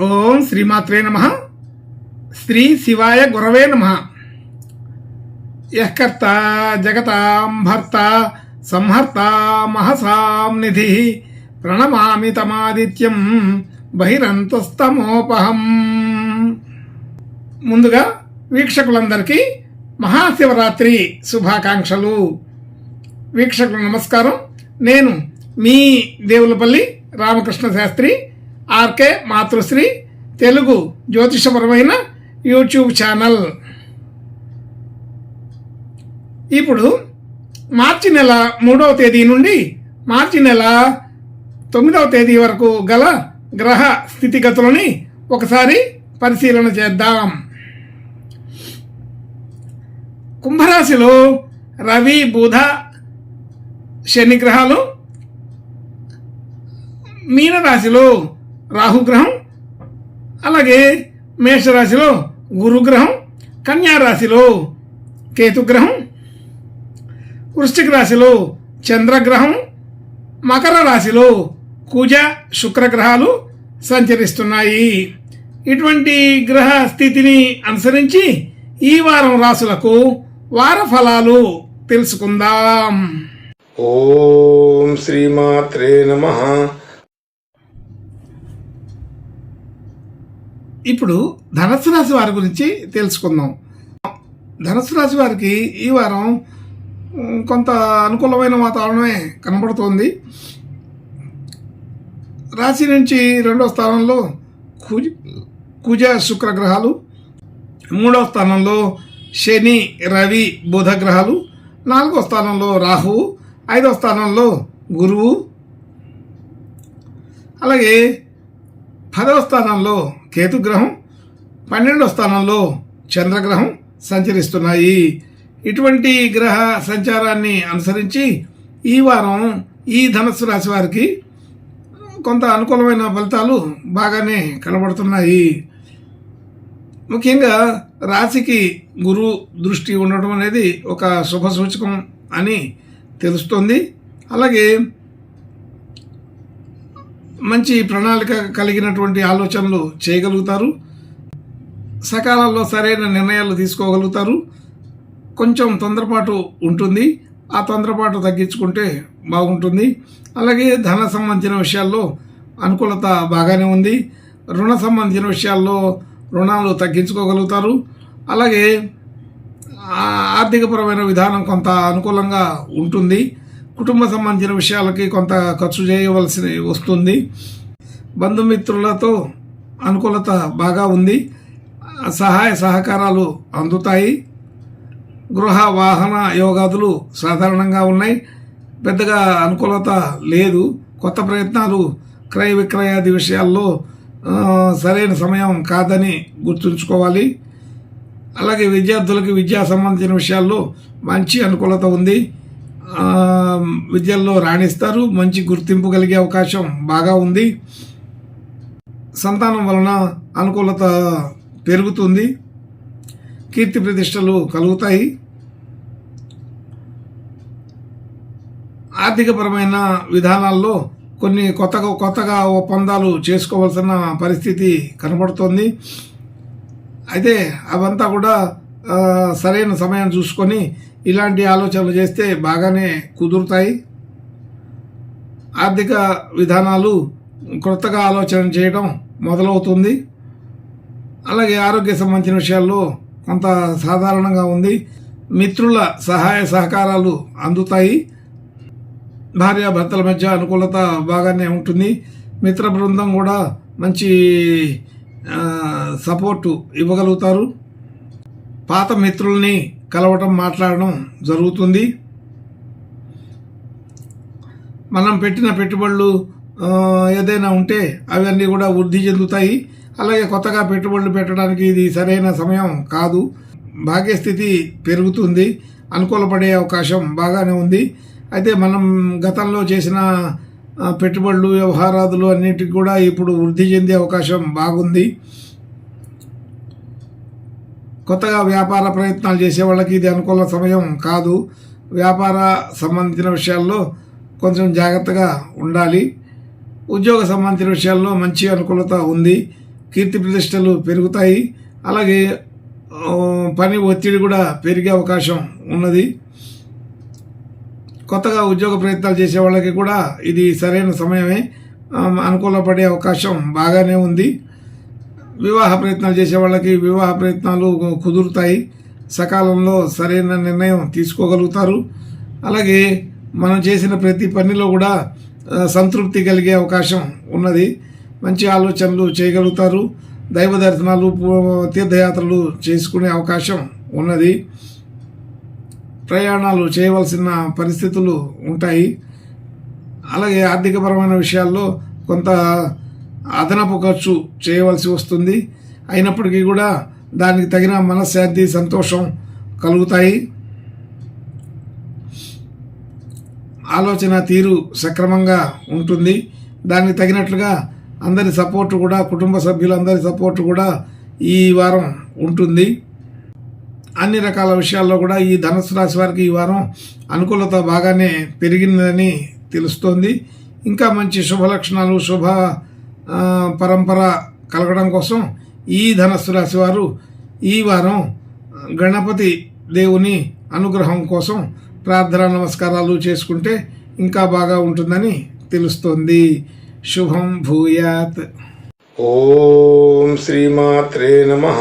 ఓం శ్రీమాత్రే నమః. శ్రీ శివాయ గురవే నమః. యఃకర్త జగతాం భర్త సంహర్త మహసాం నిధి ప్రణమామి తమాదిత్యం బహిరంతస్తమోపహం. ముందుగా వీక్షకులందరికీ మహాశివరాత్రి శుభాకాంక్షలు. వీక్షకులు నమస్కారం. నేను మీ దేవులపల్లి రామకృష్ణ శాస్త్రి, ఆర్కే మాతృశ్రీ తెలుగు జ్యోతిషపరమైన యూట్యూబ్ ఛానల్. ఇప్పుడు మార్చి నెల 3వ తేదీ నుండి మార్చి నెల 9వ తేదీ వరకు గల గ్రహ స్థితిగతులని ఒకసారి పరిశీలన చేద్దాం. కుంభరాశిలో రవి, బుధ, శని గ్రహాలు, మీనరాశిలో రాహుగ్రహం, అలాగే మేషరాశిలో గురుగ్రహం, కన్యారాశిలో కేతుగ్రహం, వృశ్చిక రాశిలో చంద్రగ్రహం, మకర రాశిలో కుజ శుక్రగ్రహాలు సంచరిస్తున్నాయి. ఇటువంటి గ్రహ స్థితిని అనుసరించి ఈ వారం రాశులకు వార ఫలాలు తెలుసుకుందాం. ఓం శ్రీమాత్రే నమః. ఇప్పుడు ధనుస్సు రాశి వారి గురించి తెలుసుకుందాం. ధనుస్సు రాశి వారికి ఈ వారం కొంత అనుకూలమైన వాతావరణమే కనబడుతోంది. రాశి నుంచి 2వ స్థానంలో కుజ శుక్ర గ్రహాలు, 3వ స్థానంలో శని, రవి, బుధ గ్రహాలు, 4వ స్థానంలో రాహువు, 5వ స్థానంలో గురువు, అలాగే 10వ స్థానంలో కేతుగ్రహం, 12వ స్థానంలో చంద్రగ్రహం సంచరిస్తున్నాయి. ఇటువంటి గ్రహ సంచారాన్ని అనుసరించి ఈ వారం ఈ ధనుస్సు రాశి వారికి కొంత అనుకూలమైన ఫలితాలు బాగానే కనబడుతున్నాయి. ముఖ్యంగా రాశికి గురు దృష్టి ఉండడం అనేది ఒక శుభ సూచకం అని తెలుస్తుంది. అలాగే మంచి ప్రణాళిక కలిగినటువంటి ఆలోచనలు చేయగలుగుతారు. సకాలంలో సరైన నిర్ణయాలు తీసుకోగలుగుతారు. కొంచెం తొందరపాటు ఉంటుంది, ఆ తొందరపాటు తగ్గించుకుంటే బాగుంటుంది. అలాగే ధన సంబంధించిన విషయాల్లో అనుకూలత బాగానే ఉంది. రుణ సంబంధించిన విషయాల్లో రుణాలు తగ్గించుకోగలుగుతారు. అలాగే ఆర్థికపరమైన విధానం కొంత అనుకూలంగా ఉంటుంది. కుటుంబ సంబంధించిన విషయాలకి కొంత ఖర్చు చేయవలసి వస్తుంది. బంధుమిత్రులతో అనుకూలత బాగా ఉంది. సహాయ సహకారాలు అందుతాయి. గృహ వాహన యోగాదులు సాధారణంగా ఉన్నాయి. పెద్దగా అనుకూలత లేదు. కొత్త ప్రయత్నాలు క్రయ విక్రయాది విషయాల్లో సరైన సమయం కాదని గుర్తుంచుకోవాలి. అలాగే విద్యార్థులకి విద్యా సంబంధించిన విషయాల్లో మంచి అనుకూలత ఉంది. విద్యల్లో రాణిస్తారు. మంచి గుర్తింపు కలిగే అవకాశం బాగా ఉంది. సంతానం వలన అనుకూలత పెరుగుతుంది. కీర్తి ప్రతిష్టలు కలుగుతాయి. ఆర్థికపరమైన విధానాల్లో కొన్ని కొత్తగా ఒప్పందాలు చేసుకోవాల్సిన పరిస్థితి కనబడుతోంది. అయితే అవంతా కూడా సరైన సమయం చూసుకొని ఇలాంటి ఆలోచనలు చేస్తే బాగానే కుదురుతాయి. ఆర్థిక విధానాలు కొత్తగా ఆలోచన చేయడం మొదలవుతుంది. అలాగే ఆరోగ్య సంబంధించిన విషయాల్లో కొంత సాధారణంగా ఉంది. మిత్రుల సహాయ సహకారాలు అందుతాయి. భార్యాభర్తల మధ్య అనుకూలత బాగానే ఉంటుంది. మిత్ర బృందం కూడా మంచి సపోర్టు ఇవ్వగలుగుతారు. పాత మిత్రుల్ని కలవటం, మాట్లాడడం జరుగుతుంది. మనం పెట్టిన పెట్టుబడులు ఏదైనా ఉంటే అవన్నీ కూడా వృద్ధి చెందుతాయి. అలాగే కొత్తగా పెట్టుబడులు పెట్టడానికి ఇది సరైన సమయం కాదు. భాగ్యస్థితి పెరుగుతుంది. అనుకూలపడే అవకాశం బాగానే ఉంది. అయితే మనం గతంలో చేసిన పెట్టుబడులు, వ్యవహారాదులు అన్నిటికి కూడా ఇప్పుడు వృద్ధి చెందే అవకాశం బాగుంది. కొత్తగా వ్యాపార ప్రయత్నాలు చేసే వాళ్ళకి ఇది అనుకూల సమయం కాదు. వ్యాపార సంబంధించిన విషయాల్లో కొంచెం జాగ్రత్తగా ఉండాలి. ఉద్యోగ సంబంధించిన విషయాల్లో మంచి అనుకూలత ఉంది. కీర్తి ప్రతిష్టలు పెరుగుతాయి. అలాగే పని ఒత్తిడి కూడా పెరిగే అవకాశం ఉన్నది. కొత్తగా ఉద్యోగ ప్రయత్నాలు చేసే వాళ్ళకి కూడా ఇది సరైన సమయమే, అనుకూలపడే అవకాశం బాగానే ఉంది. వివాహ ప్రయత్నాలు చేసే వాళ్ళకి వివాహ ప్రయత్నాలు కుదురుతాయి. సకాలంలో సరైన నిర్ణయం తీసుకోగలుగుతారు. అలాగే మనం చేసిన ప్రతి పనిలో కూడా సంతృప్తి కలిగే అవకాశం ఉన్నది. మంచి ఆలోచనలు చేయగలుగుతారు. దైవ దర్శనాలు, తీర్థయాత్రలు చేసుకునే అవకాశం ఉన్నది. ప్రయాణాలు చేయవలసిన పరిస్థితులు ఉంటాయి. అలాగే ఆర్థికపరమైన విషయాల్లో కొంత అదనపు ఖర్చు చేయవలసి వస్తుంది. అయినప్పటికీ కూడా దానికి తగిన మనశ్శాంతి, సంతోషం కలుగుతాయి. ఆలోచన తీరు సక్రమంగా ఉంటుంది. దానికి తగినట్లుగా అందరి సపోర్టు కూడా, కుటుంబ సభ్యులందరి సపోర్టు కూడా ఈ వారం ఉంటుంది. అన్ని రకాల విషయాల్లో కూడా ఈ ధనుసు రాశి వారికి ఈ వారం అనుకూలత బాగానే పెరిగిందని తెలుస్తోంది. ఇంకా మంచి శుభ లక్షణాలు, శుభ పరంపర కలగడం కోసం ఈ ధనుసు రాశి వారు ఈ వారం గణపతి దేవుని అనుగ్రహం కోసం ప్రార్థన నమస్కారాలు చేసుకుంటే ఇంకా బాగా ఉంటుందని తెలుస్తోంది. శుభం భూయాత్. ఓం శ్రీమాత్రే నమః.